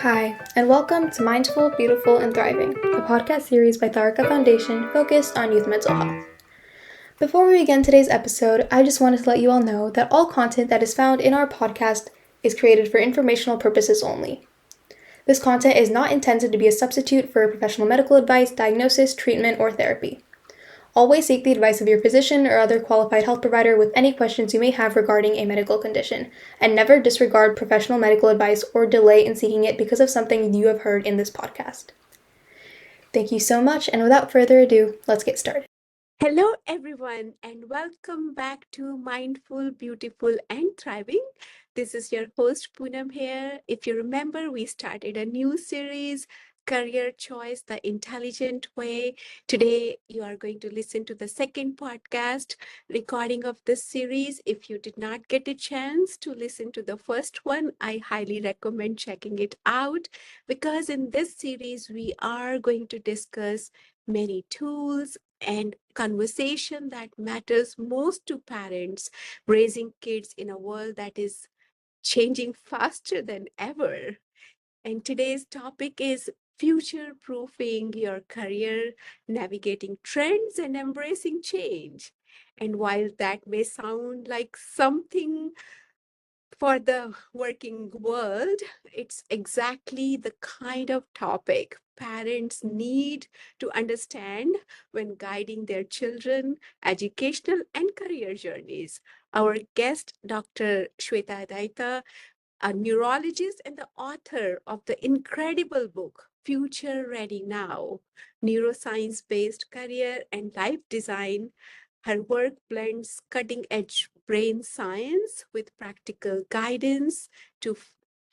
Hi, and welcome to Mindful, Beautiful, and Thriving, a podcast series by Tharaka Foundation focused on youth mental health. Before we begin today's episode, I just wanted to let you all know that all content that is found in our podcast is created for informational purposes only. This content is not intended to be a substitute for professional medical advice, diagnosis, treatment, or therapy. Always seek the advice of your physician or other qualified health provider with any questions you may have regarding a medical condition, and never disregard professional medical advice or delay in seeking it because of something you have heard in this podcast. Thank you so much, and without further ado, let's get started. Hello, everyone, and welcome back to Mindful, Beautiful, and Thriving. This is your host, Punam here. If you remember, we started a new series, Career Choice the Intelligent Way. Today, you are going to listen to the second podcast recording of this series. If you did not get a chance to listen to the first one, I highly recommend checking it out because in this series, we are going to discuss many tools and conversation that matters most to parents raising kids in a world that is changing faster than ever. And today's topic is future proofing your career, navigating trends, and embracing change. And while that may sound like something for the working world, it's exactly the kind of topic parents need to understand when guiding their children, educational and career journeys. Our guest, Dr. Sweta Adatia, a neurologist and the author of the incredible book, Future Ready Now, Neuroscience Based Career and Life Design. Her work blends cutting edge brain science with practical guidance to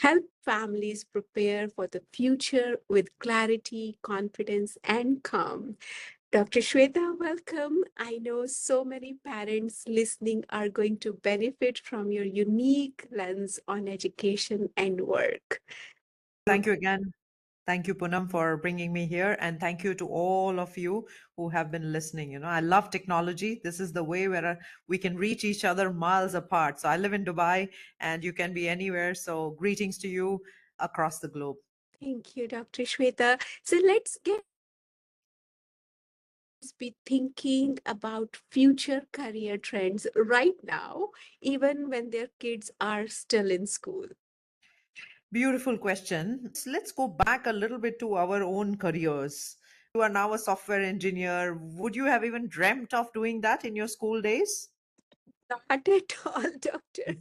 help families prepare for the future with clarity, confidence, and calm. Dr. Shweta, welcome. I know so many parents listening are going to benefit from your unique lens on education and work. Thank you again. Thank you, Punam, for bringing me here. And thank you to all of you who have been listening. I love technology. This is the way where we can reach each other miles apart. So I live in Dubai and you can be anywhere. So greetings to you across the globe. Thank you, Dr. Shweta. So let's be thinking about future career trends right now, even when their kids are still in school. Beautiful question. Let's go back a little bit to our own careers. You are now a software engineer. Would you have even dreamt of doing that in your school days? Not at all, doctor.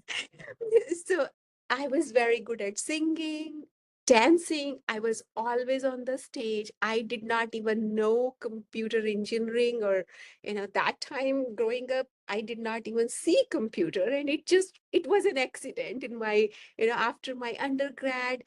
So I was very good at singing, dancing. I was always on the stage. I did not even know computer engineering or, that time growing up, I did not even see computer. And it was an accident in my, after my undergrad.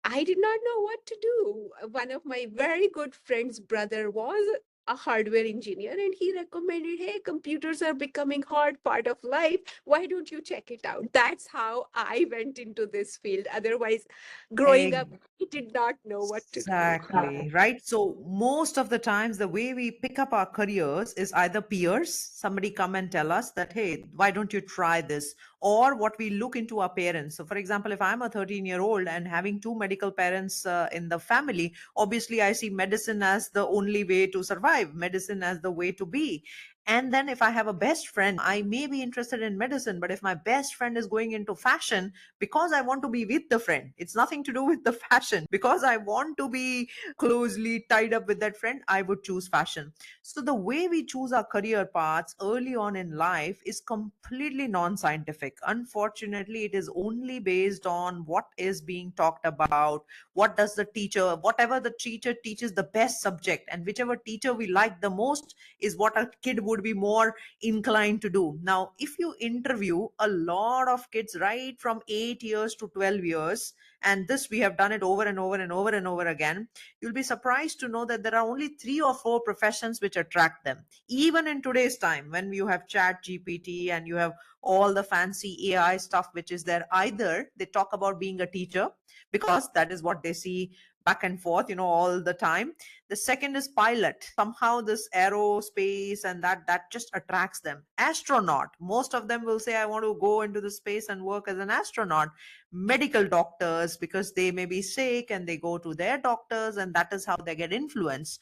I did not know what to do. One of my very good friend's brother was a hardware engineer and he recommended, hey, computers are becoming hard part of life. Why don't you check it out? That's how I went into this field. Otherwise, growing up, I did not know what to do. Exactly, right? So most of the times the way we pick up our careers is either peers, somebody come and tell us that, hey, why don't you try this? Or what we look into our parents. So for example, if I'm a 13-year-old and having two medical parents in the family, obviously I see medicine as the only way to survive, medicine as the way to be. And then if I have a best friend, I may be interested in medicine, but if my best friend is going into fashion, because I want to be with the friend. It's nothing to do with the fashion. Because I want to be closely tied up with that friend, I would choose fashion. So the way we choose our career paths early on in life is completely non-scientific. Unfortunately, it is only based on what is being talked about, what does the teacher, whatever the teacher teaches the best subject, and whichever teacher we like the most is what a kid would be more inclined to do. Now, if you interview a lot of kids right from 8 years to 12 years, and this we have done it over and over and over and over again, you'll be surprised to know that there are only 3 or 4 professions which attract them. Even in today's time, when you have chat GPT and you have all the fancy AI stuff which is there, either they talk about being a teacher, because that is what they see back and forth, all the time. The second is pilot. Somehow this aerospace and that just attracts them. Astronaut, most of them will say, I want to go into the space and work as an astronaut. Medical doctors, because they may be sick and they go to their doctors, and that is how they get influenced.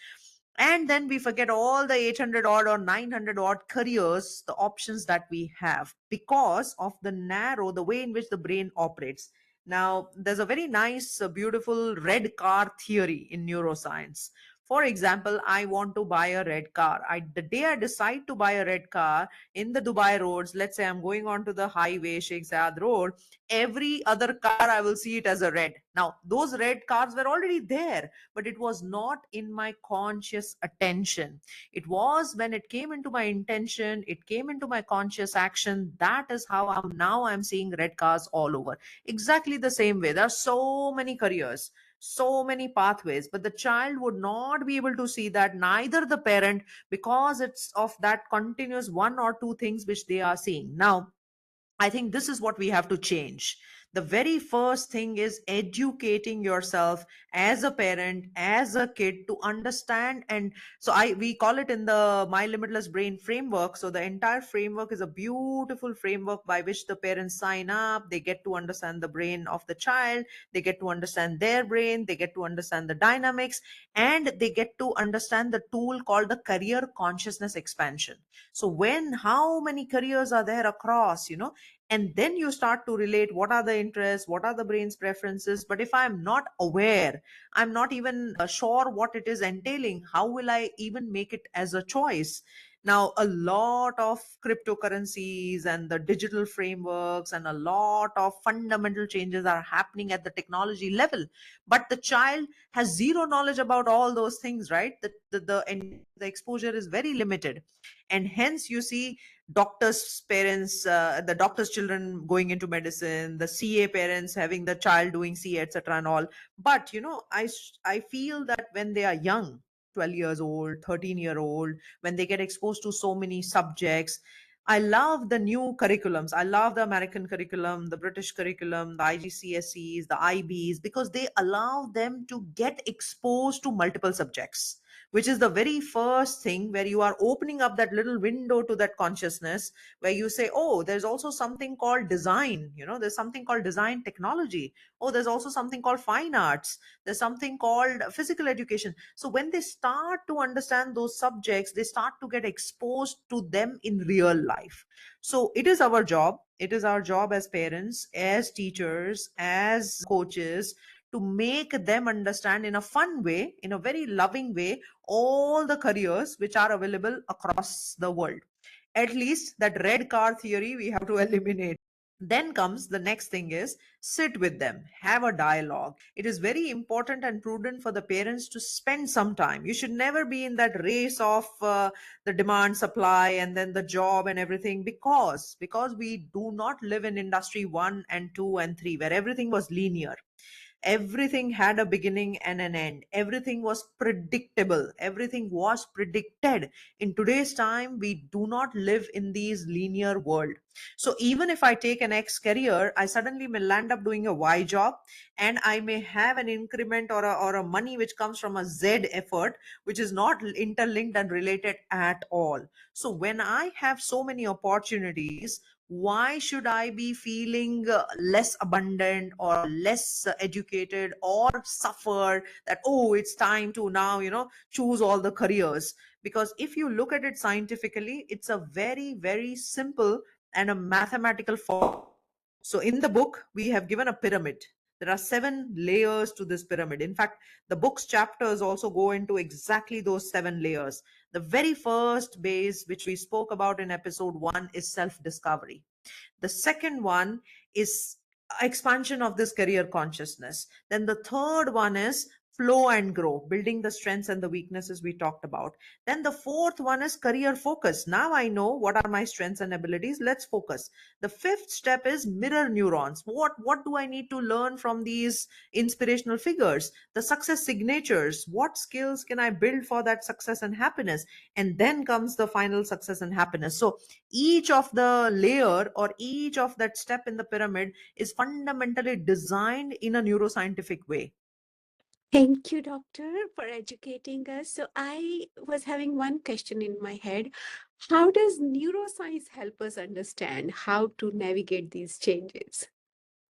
And then we forget all the 800 odd or 900 odd careers, the options that we have, because of the way in which the brain operates. Now, there's a very nice, beautiful red car theory in neuroscience. For example, I want to buy a red car. The day I decide to buy a red car in the Dubai roads, let's say I'm going onto the highway, Sheikh Zayed Road, every other car I will see it as a red. Now, those red cars were already there, but it was not in my conscious attention. It was when it came into my intention, it came into my conscious action. That is how I'm seeing red cars all over. Exactly the same way. There are so many careers, so many pathways, but the child would not be able to see that, neither the parent, because it's of that continuous one or two things which they are seeing. Now, I think this is what we have to change. The very first thing is educating yourself as a parent, as a kid, to understand. And so we call it in the My Limitless Brain framework. So the entire framework is a beautiful framework by which the parents sign up. They get to understand the brain of the child. They get to understand their brain. They get to understand the dynamics, and they get to understand the tool called the career consciousness expansion. So how many careers are there across, and then you start to relate what are the interests, what are the brain's preferences. But if I'm not aware, I'm not even sure what it is entailing, how will I even make it as a choice? Now, a lot of cryptocurrencies and the digital frameworks and a lot of fundamental changes are happening at the technology level, but the child has zero knowledge about all those things, right? The exposure is very limited, and hence you see doctors parents, the doctors children going into medicine, the CA parents having the child doing CA, etc., and all. But I feel that when they are young, 12 years old, 13-year-old, when they get exposed to so many subjects, I love the new curriculums. I love the American curriculum, the British curriculum, the IGCSEs, the IBs, because they allow them to get exposed to multiple subjects, which is the very first thing where you are opening up that little window to that consciousness, where you say, oh, there's also something called design, there's something called design technology. Oh, there's also something called fine arts. There's something called physical education. So when they start to understand those subjects, they start to get exposed to them in real life. So it is our job as parents, as teachers, as coaches, to make them understand in a fun way, in a very loving way, all the careers which are available across the world. At least that red car theory we have to eliminate. Then comes the next thing is, sit with them, have a dialogue. It is very important and prudent for the parents to spend some time. You should never be in that race of the demand supply and then the job and everything, because we do not live in industry 1 and 2 and 3 where everything was linear. Everything had a beginning and an end. Everything was predictable. Everything was predicted. In today's time, we do not live in these linear world. So even if I take an X career, I suddenly may land up doing a Y job, and I may have an increment or a money which comes from a Z effort, which is not interlinked and related at all. So when I have so many opportunities, why should I be feeling less abundant or less educated or suffer that, oh, it's time to now, choose all the careers? Because if you look at it scientifically, it's a very, very simple and a mathematical formula. So in the book, we have given a pyramid. There are 7 layers to this pyramid. In fact, the book's chapters also go into exactly those 7 layers. The very first base, which we spoke about in episode 1, is self discovery. The second one is expansion of this career consciousness. Then the third one is flow and grow, building the strengths and the weaknesses we talked about. Then the fourth one is career focus. Now I know what are my strengths and abilities. Let's focus. The fifth step is mirror neurons. What do I need to learn from these inspirational figures? The success signatures. What skills can I build for that success and happiness? And then comes the final success and happiness. So each of the layer or each of that step in the pyramid is fundamentally designed in a neuroscientific way. Thank you, doctor, for educating us. So I was having one question in my head. How does neuroscience help us understand how to navigate these changes?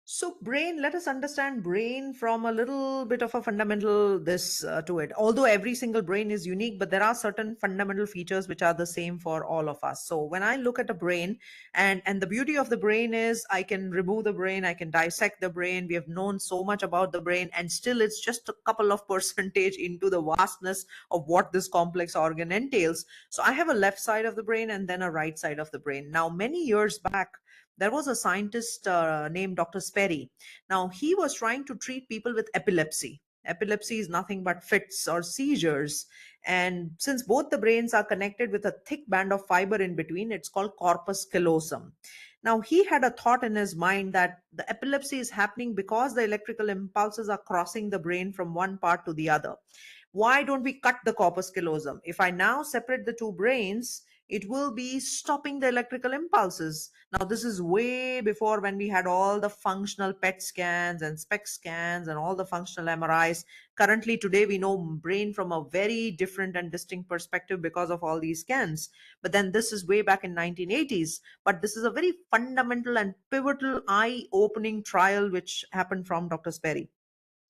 So brain, let us understand brain from a little bit of a fundamental this to it. Although every single brain is unique, but there are certain fundamental features which are the same for all of us. So when I look at a brain, and the beauty of the brain is I can remove the brain, I can dissect the brain. We have known so much about the brain, and still it's just a couple of percentage into the vastness of what this complex organ entails. So I have a left side of the brain and then a right side of the brain. Now, many years back, there was a scientist named Dr. Sperry. Now, he was trying to treat people with epilepsy. Epilepsy is nothing but fits or seizures. And since both the brains are connected with a thick band of fiber in between, it's called corpus callosum. Now, he had a thought in his mind that the epilepsy is happening because the electrical impulses are crossing the brain from one part to the other. Why don't we cut the corpus callosum? If I now separate the two brains, it will be stopping the electrical impulses. Now, this is way before when we had all the functional PET scans and SPECT scans and all the functional MRIs. Currently, today, we know brain from a very different and distinct perspective because of all these scans. But then this is way back in 1980s. But this is a very fundamental and pivotal eye-opening trial which happened from Dr. Sperry.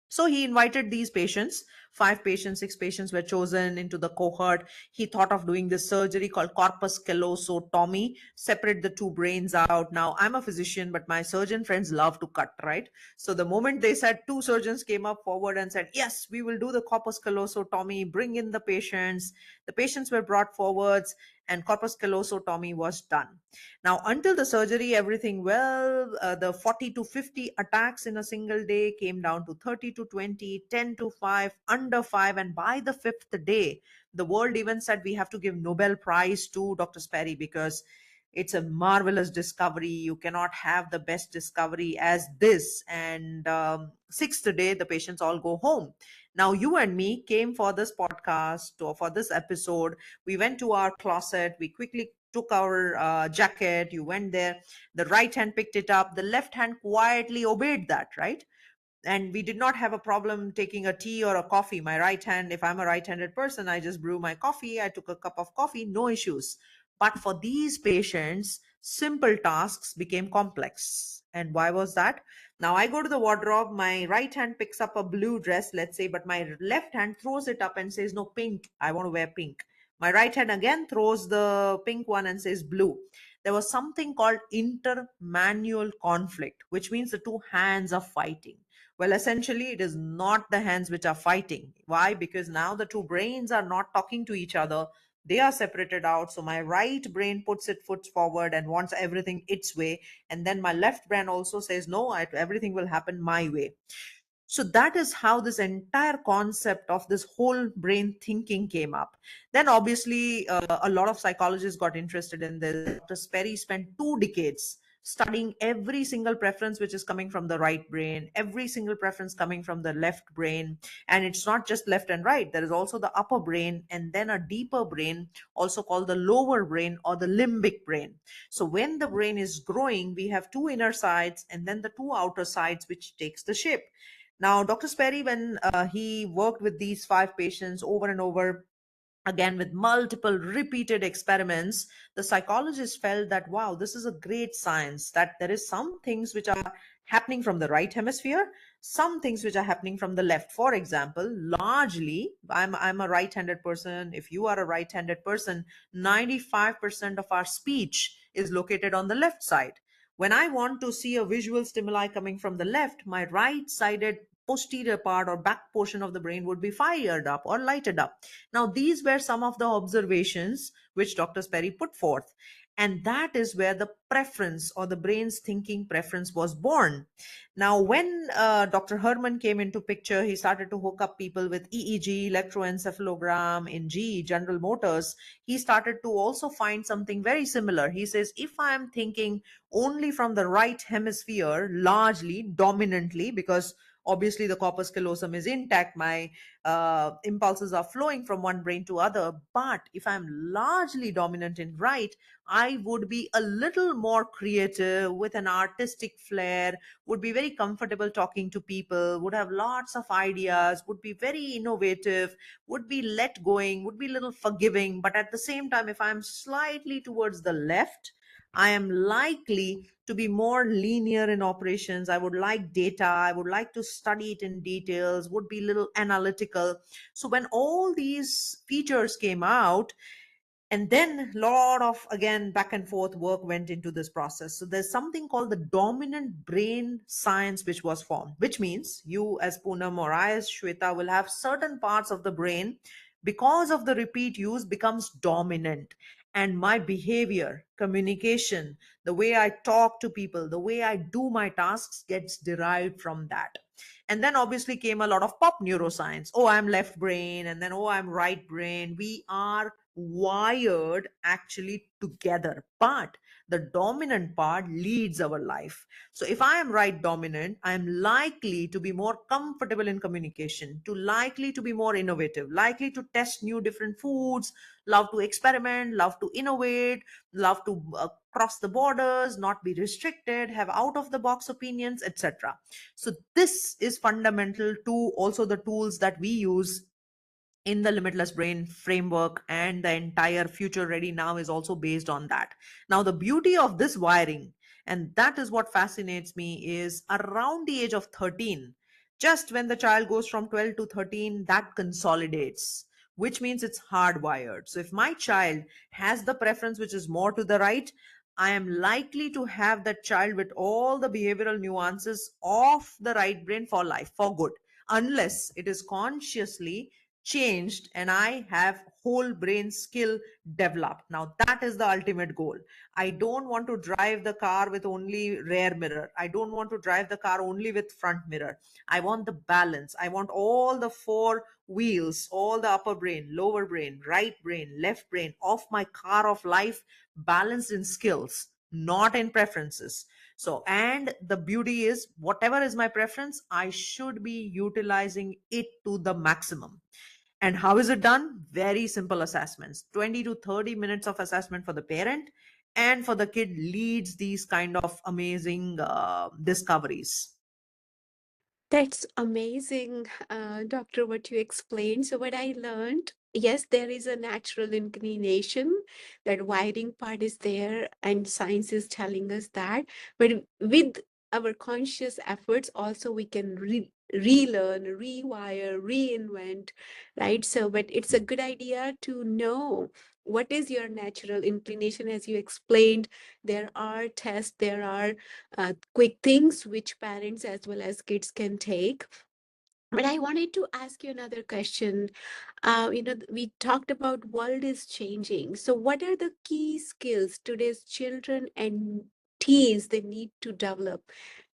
So he invited these patients, five patients, six patients were chosen into the cohort. He thought of doing this surgery called corpus callosotomy, separate the two brains out. Now, I'm a physician, but my surgeon friends love to cut, right? So the moment they said, two surgeons came up forward and said, yes, we will do the corpus callosotomy, bring in the patients were brought forwards, and corpus callosotomy was done. Now, until the surgery, everything well. The 40 to 50 attacks in a single day came down to 30 to 20, 10 to 5, under 5. And by the fifth day, the world even said we have to give Nobel Prize to Dr. Sperry because it's a marvelous discovery. You cannot have the best discovery as this. And sixth day, the patients all go home. Now, you and me came for this podcast or for this episode. We went to our closet. We quickly took our jacket. You went there. The right hand picked it up. The left hand quietly obeyed that, right? And we did not have a problem taking a tea or a coffee. My right hand, if I'm a right-handed person, I just brew my coffee. I took a cup of coffee, no issues. But for these patients, simple tasks became complex. And why was that? Now I go to the wardrobe, my right hand picks up a blue dress, let's say, but my left hand throws it up and says, no, pink. I want to wear pink. My right hand again throws the pink one and says blue. There was something called intermanual conflict, which means the two hands are fighting. Well, essentially, it is not the hands which are fighting. Why? Because now the two brains are not talking to each other. They are separated out. So my right brain puts its foot forward and wants everything its way. And then my left brain also says, no, everything will happen my way. So that is how this entire concept of this whole brain thinking came up. Then obviously a lot of psychologists got interested in this. Dr. Sperry spent 2 decades studying every single preference which is coming from the right brain, every single preference coming from the left brain. And it's not just left and right, there is also the upper brain and then a deeper brain, also called the lower brain or the limbic brain. So when the brain is growing, we have two inner sides and then the two outer sides, which takes the shape. Now, Dr. Sperry, when he worked with these five patients over and over, again with multiple repeated experiments, the psychologist felt that, wow, this is a great science, that there is some things which are happening from the right hemisphere, some things which are happening from the left. For example, largely, I'm a right-handed person. If you are a right-handed person, 95% of our speech is located on the left side. When I want to see a visual stimuli coming from the left, my right sided posterior part or back portion of the brain would be fired up or lighted up. Now, these were some of the observations which Dr. Sperry put forth. And that is where the preference, or the brain's thinking preference, was born. Now, when Dr. Herman came into picture, he started to hook up people with EEG, electroencephalogram, in GE, General Motors. He started to also find something very similar. He says, if I am thinking only from the right hemisphere, largely, dominantly, because obviously the corpus callosum is intact, my impulses are flowing from one brain to other. But if I'm largely dominant in right, I would be a little more creative, with an artistic flair, would be very comfortable talking to people, would have lots of ideas, would be very innovative, would be let going, would be a little forgiving. But at the same time, if I'm slightly towards the left, I am likely to be more linear in operations. I would like data. I would like to study it in details, would be a little analytical. So when all these features came out, and then a lot of, again, back and forth work went into this process. So there's something called the dominant brain science which was formed, which means you as Poonam or I as Shweta will have certain parts of the brain, because of the repeat use, becomes dominant. And my behavior, communication, the way I talk to people, the way I do my tasks gets derived from that. And then obviously came a lot of pop neuroscience. Oh, I'm left brain, and then oh, I'm right brain. We are wired actually together, but the dominant part leads our life. So if I am right dominant, I am likely to be more comfortable in communication, to likely to be more innovative, likely to test new different foods, love to experiment, love to innovate, love to cross the borders, not be restricted, have out of the box opinions, etc. So this is fundamental to also the tools that we use in the limitless brain framework, and the entire future ready now is also based on that. Now the beauty of this wiring, and that is what fascinates me, is around the age of 13, just when the child goes from 12 to 13, that consolidates, which means it's hardwired. So if my child has the preference which is more to the right, I am likely to have that child with all the behavioral nuances of the right brain for life, for good, unless it is consciously changed and I have whole brain skill developed. Now that is the ultimate goal. I don't want to drive the car with only rear mirror. I don't want to drive the car only with front mirror. I want the balance. I want all the four wheels, all the upper brain, lower brain, right brain, left brain of my car of life balanced in skills, not in preferences. So, and the beauty is, whatever is my preference, I should be utilizing it to the maximum. And how is it done? Very simple assessments, 20 to 30 minutes of assessment for the parent, and for the kid leads these kind of amazing discoveries. That's amazing, doctor, what you explained. So, what I learned, yes, there is a natural inclination, that wiring part is there, and science is telling us that. But with our conscious efforts, also we can relearn, rewire, reinvent, right? So, but it's a good idea to know what is your natural inclination, as you explained. There are tests, there are quick things which parents as well as kids can take. But I wanted to ask you another question. We talked about world is changing. So what are the key skills today's children and teens they need to develop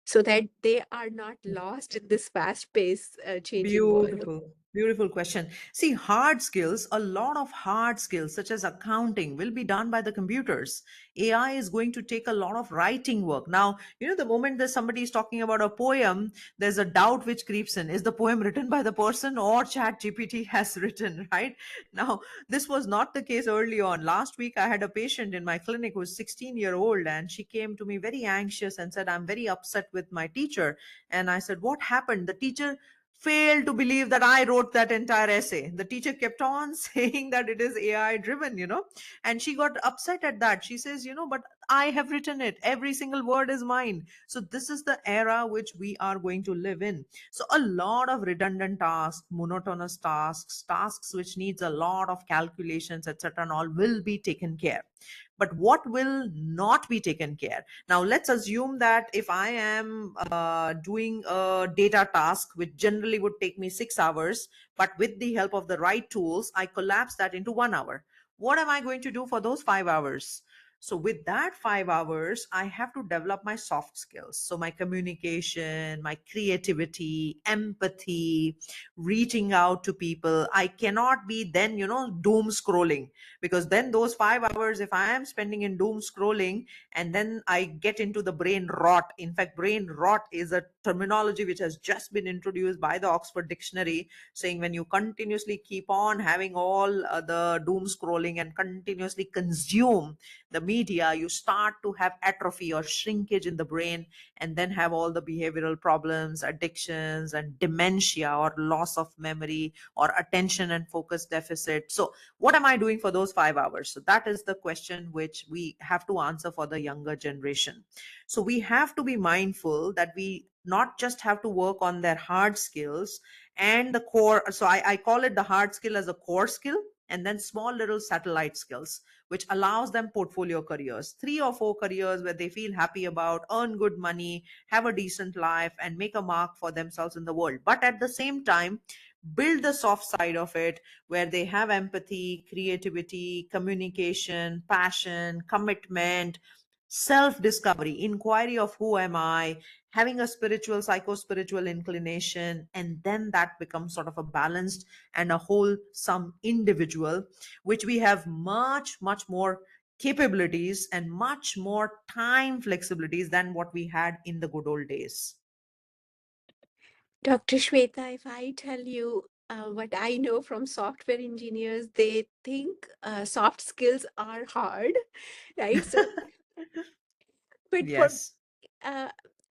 so that they are not lost in this fast-paced changing world? Beautiful, beautiful question. See, hard skills, a lot of hard skills, such as accounting, will be done by the computers. AI is going to take a lot of writing work. Now, the moment that somebody is talking about a poem, there's a doubt which creeps in. Is the poem written by the person, or Chat GPT has written, right? Now, this was not the case early on. Last week, I had a patient in my clinic who was 16-year-old, and she came to me very anxious and said, I'm very upset with my teacher. And I said, what happened? The teacher failed to believe that I wrote that entire essay. The teacher kept on saying that it is AI driven, and she got upset at that. She says, but I have written it. Every single word is mine. So this is the era which we are going to live in. So a lot of redundant tasks, monotonous tasks, tasks which needs a lot of calculations, etc., and all will be taken care. But what will not be taken care? Now, let's assume that if I am doing a data task, which generally would take me 6 hours, but with the help of the right tools, I collapse that into 1 hour. What am I going to do for those 5 hours? So with that 5 hours, I have to develop my soft skills. So my communication, my creativity, empathy, reaching out to people. I cannot be then, doom scrolling, because then those 5 hours, if I am spending in doom scrolling, and then I get into the brain rot. In fact, brain rot is a terminology which has just been introduced by the Oxford Dictionary, saying when you continuously keep on having all the doom scrolling and continuously consume the media, you start to have atrophy or shrinkage in the brain, and then have all the behavioral problems, addictions, and dementia or loss of memory or attention and focus deficit. So what am I doing for those 5 hours? So that is the question which we have to answer for the younger generation. So we have to be mindful that we not just have to work on their hard skills and the core. So I call it the hard skill as a core skill, and then small little satellite skills, which allows them portfolio careers, 3 or 4 careers where they feel happy about, earn good money, have a decent life, and make a mark for themselves in the world. But at the same time, build the soft side of it, where they have empathy, creativity, communication, passion, commitment, self discovery, inquiry of who am I, having a spiritual, psycho spiritual inclination, and then that becomes sort of a balanced and a wholesome individual, which we have much, much more capabilities and much more time flexibilities than what we had in the good old days. Dr. Shweta, if I tell you what I know from software engineers, they think soft skills are hard, right? So, but for Yes. uh,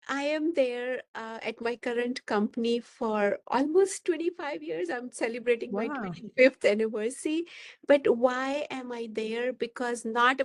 I am there at my current company for almost 25 years. I'm celebrating my Wow. 25th anniversary. But why am I there? Because not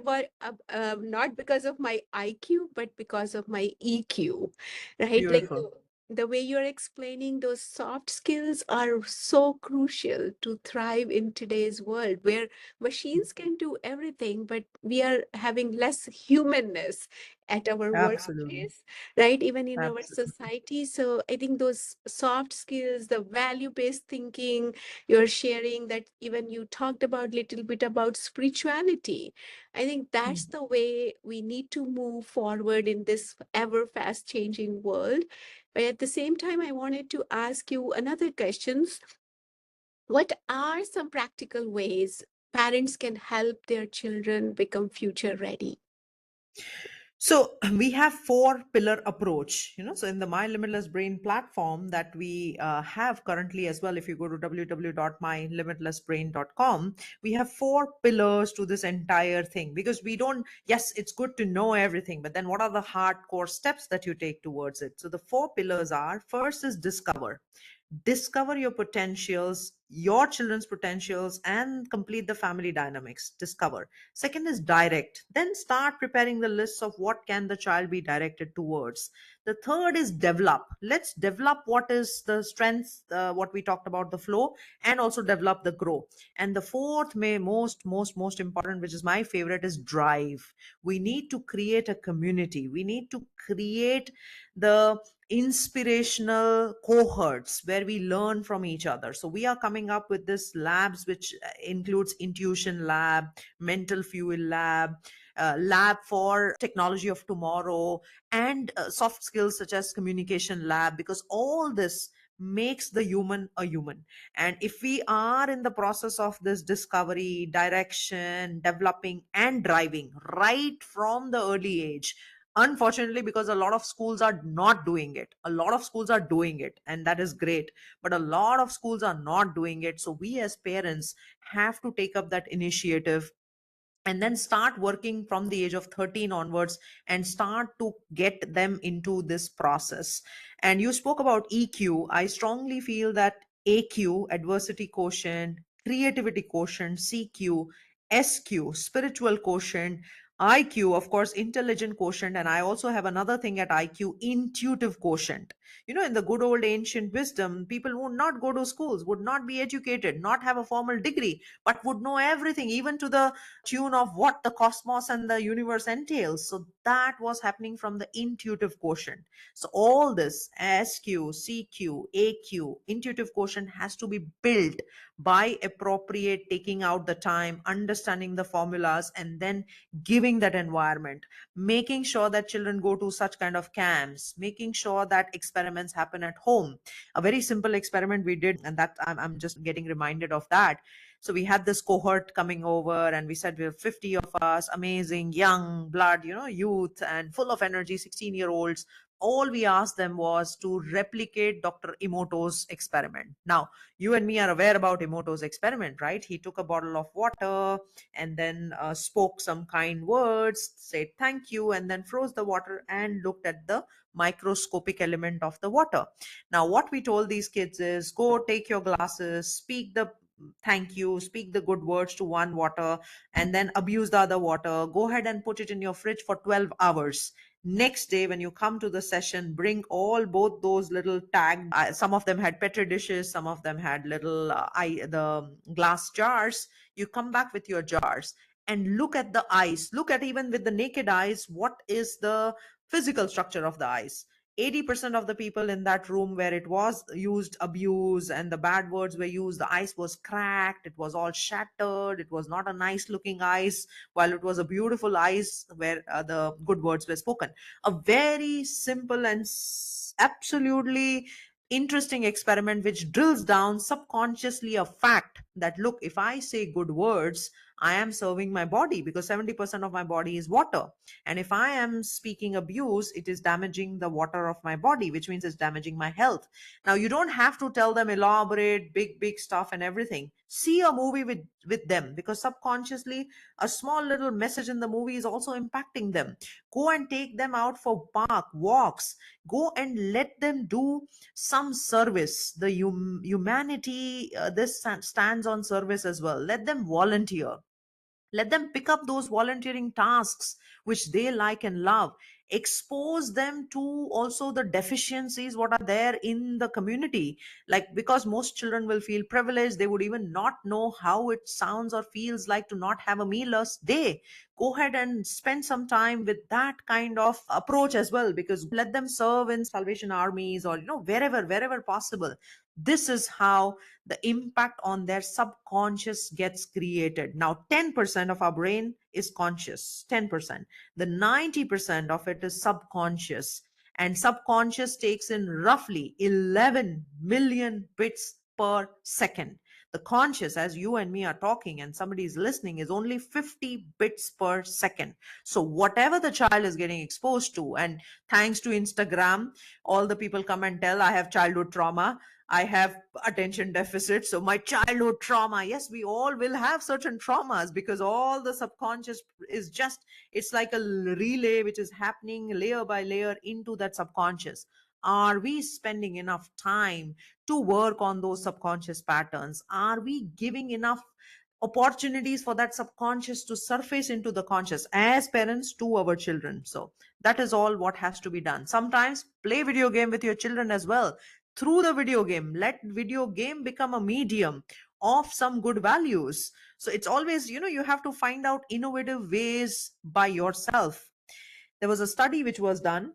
because of my IQ, but because of my EQ, right? Like Beautiful. the way you're explaining, those soft skills are so crucial to thrive in today's world where machines can do everything, but we are having less humanness at our Absolutely. workplace, right? Even in our Absolutely. society. So I think those soft skills, the value-based thinking you're sharing, that even you talked about little bit about spirituality. I think that's the way we need to move forward in this ever fast changing world. But at the same time, I wanted to ask you another questions. What are some practical ways parents can help their children become future ready? So we have four pillar approach, so in the My Limitless Brain platform that we have currently as well, if you go to www.mylimitlessbrain.com, we have four pillars to this entire thing, because we don't, yes, it's good to know everything, but then what are the hardcore steps that you take towards it? So the four pillars are: first is discover your potentials, your children's potentials, and complete the family dynamics. Discover. Second is direct. Then start preparing the lists of what can the child be directed towards. The third is develop. Let's develop what is the strength, what we talked about, the flow, and also develop the grow. And the fourth, may most important, which is my favorite, is drive. We need to create a community. We need to create the inspirational cohorts where we learn from each other. So we are coming up with this labs, which includes intuition lab, mental fuel lab, lab for technology of tomorrow, and soft skills such as communication lab, because all this makes the human a human. And if we are in the process of this discovery, direction, developing, and driving right from the early age, unfortunately, because a lot of schools are not doing it, a lot of schools are doing it, and that is great, but a lot of schools are not doing it. So we as parents have to take up that initiative, and then start working from the age of 13 onwards, and start to get them into this process. And you spoke about EQ. I strongly feel that AQ, adversity quotient, creativity quotient, CQ, SQ, spiritual quotient, IQ, of course, intelligent quotient, and I also have another thing at IQ, intuitive quotient. In the good old ancient wisdom, people would not go to schools, would not be educated, not have a formal degree, but would know everything, even to the tune of what the cosmos and the universe entails. So that was happening from the intuitive quotient. So all this SQ, CQ, AQ, intuitive quotient has to be built by appropriate taking out the time, understanding the formulas, and then giving giving that environment, making sure that children go to such kind of camps, making sure that experiments happen at home. A very simple experiment we did, and that I'm just getting reminded of that. So we had this cohort coming over, and we said we have 50 of us, amazing young blood, youth and full of energy, 16-year-olds. All we asked them was to replicate Dr. Emoto's experiment. Now, you and me are aware about Emoto's experiment, right? He took a bottle of water and then spoke some kind words, said thank you, and then froze the water and looked at the microscopic element of the water. Now, what we told these kids is, go take your glasses, speak the thank you, speak the good words to one water, and then abuse the other water. Go ahead and put it in your fridge for 12 hours. Next day, when you come to the session, bring all both those little tagged. Some of them had petri dishes, some of them had little the glass jars. You come back with your jars and look at the ice. Look at, even with the naked eyes, what is the physical structure of the ice. 80% of the people in that room where it was used abuse and the bad words were used, the ice was cracked, it was all shattered, it was not a nice looking ice, while it was a beautiful ice where the good words were spoken. A very simple and absolutely interesting experiment which drills down subconsciously a fact that, look, if I say good words, I am serving my body, because 70% of my body is water. And if I am speaking abuse, it is damaging the water of my body, which means it's damaging my health. Now, you don't have to tell them elaborate, big stuff and everything. See a movie with them, because subconsciously, a small little message in the movie is also impacting them. Go and take them out for park walks. Go and let them do some service. The humanity, this stands on service as well. Let them volunteer. Let them pick up those volunteering tasks which they like and love. Expose them to also the deficiencies what are there in the community. Like, because most children will feel privileged, they would even not know how it sounds or feels like to not have a mealless day. Go ahead and spend some time with that kind of approach as well, because let them serve in Salvation Armies, or wherever possible. This is how the impact on their subconscious gets created. Now, 10% of our brain is conscious, 10%. The 90% of it is subconscious. And subconscious takes in roughly 11 million bits per second. The conscious, as you and me are talking and somebody is listening, is only 50 bits per second. So, whatever the child is getting exposed to, and thanks to Instagram, all the people come and tell, I have childhood trauma, I have attention deficit. So my childhood trauma, yes, we all will have certain traumas, because all the subconscious is just, it's like a relay which is happening layer by layer into that subconscious. Are we spending enough time to work on those subconscious patterns? Are we giving enough opportunities for that subconscious to surface into the conscious as parents to our children? So that is all what has to be done. Sometimes play video game with your children as well. Through the video game, let video game become a medium of some good values. So it's always, you have to find out innovative ways by yourself. There was a study which was done,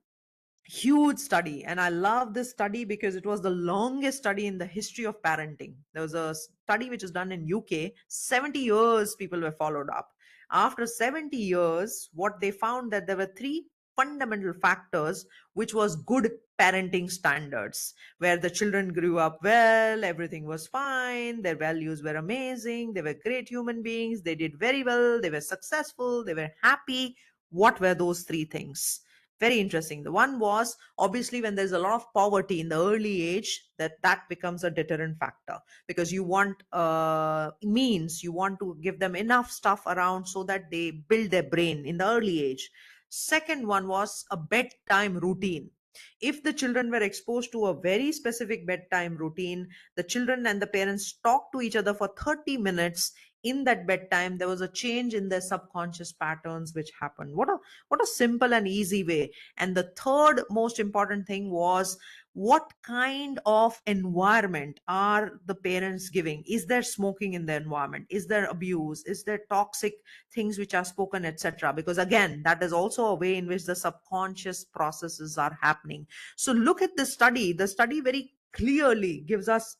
huge study, and I love this study because it was the longest study in the history of parenting. There was a study which was done in UK. 70 years people were followed up. After 70 years, what they found, that there were three fundamental factors which was good parenting standards, where the children grew up well, everything was fine, their values were amazing, they were great human beings, they did very well, they were successful, they were happy. What were those three things? Very interesting. The one was, obviously, when there's a lot of poverty in the early age, that becomes a deterrent factor, because you want means, you want to give them enough stuff around so that they build their brain in the early age. Second one was a bedtime routine. If the children were exposed to a very specific bedtime routine, the children and the parents talk to each other for 30 minutes in that bedtime, there was a change in their subconscious patterns which happened. What a simple and easy way. And the third most important thing was, what kind of environment are the parents giving? Is there smoking in the environment? Is there abuse? Is there toxic things which are spoken, etc.? Because again, that is also a way in which the subconscious processes are happening. So look at this study. The study very clearly gives us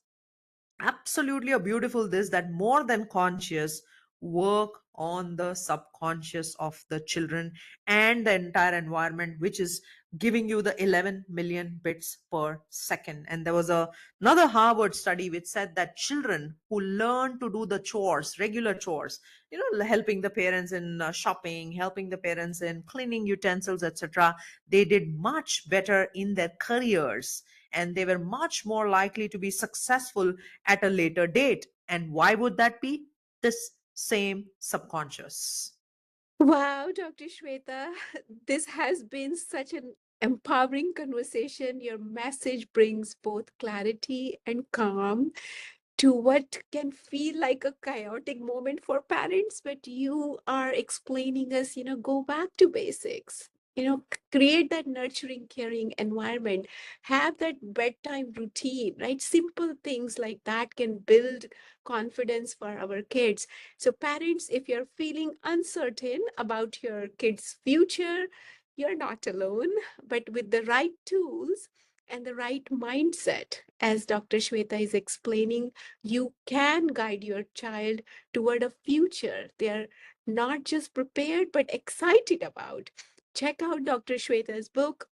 absolutely a beautiful this, that more than conscious, work on the subconscious of the children and the entire environment, which is giving you the 11 million bits per second. And there was another Harvard study which said that children who learn to do the chores, regular chores, helping the parents in shopping, helping the parents in cleaning utensils, etc., they did much better in their careers, and they were much more likely to be successful at a later date. And why would that be? This same subconscious. Wow, Dr. Shweta, this has been such an empowering conversation. Your message brings both clarity and calm to what can feel like a chaotic moment for parents, but you are explaining us, go back to basics. Create that nurturing, caring environment, have that bedtime routine, right? Simple things like that can build confidence for our kids. So, parents, if you're feeling uncertain about your kids' future, you're not alone, but with the right tools and the right mindset, as Dr. Shweta is explaining, you can guide your child toward a future they're not just prepared but excited about. Check out Dr. Shweta's book,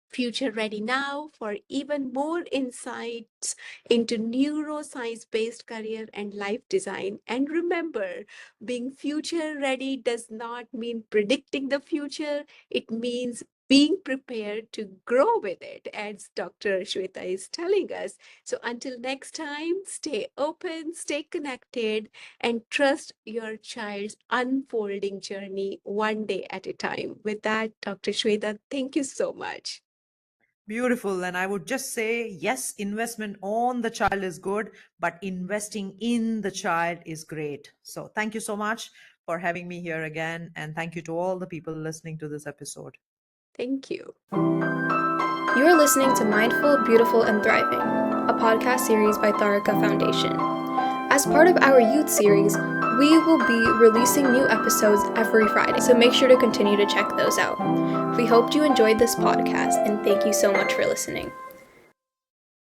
Future Ready Now, for even more insights into neuroscience based career and life design. And remember, being future ready does not mean predicting the future, it means being prepared to grow with it, as Dr. Shweta is telling us. So until next time, stay open, stay connected, and trust your child's unfolding journey one day at a time. With that, Dr. Shweta, thank you so much. Beautiful. And I would just say, yes, investment on the child is good, but investing in the child is great. So thank you so much for having me here again. And thank you to all the people listening to this episode. Thank you. You are listening to Mindful, Beautiful, and Thriving, a podcast series by Tharaka Foundation. As part of our youth series, we will be releasing new episodes every Friday, so make sure to continue to check those out. We hope you enjoyed this podcast, and thank you so much for listening.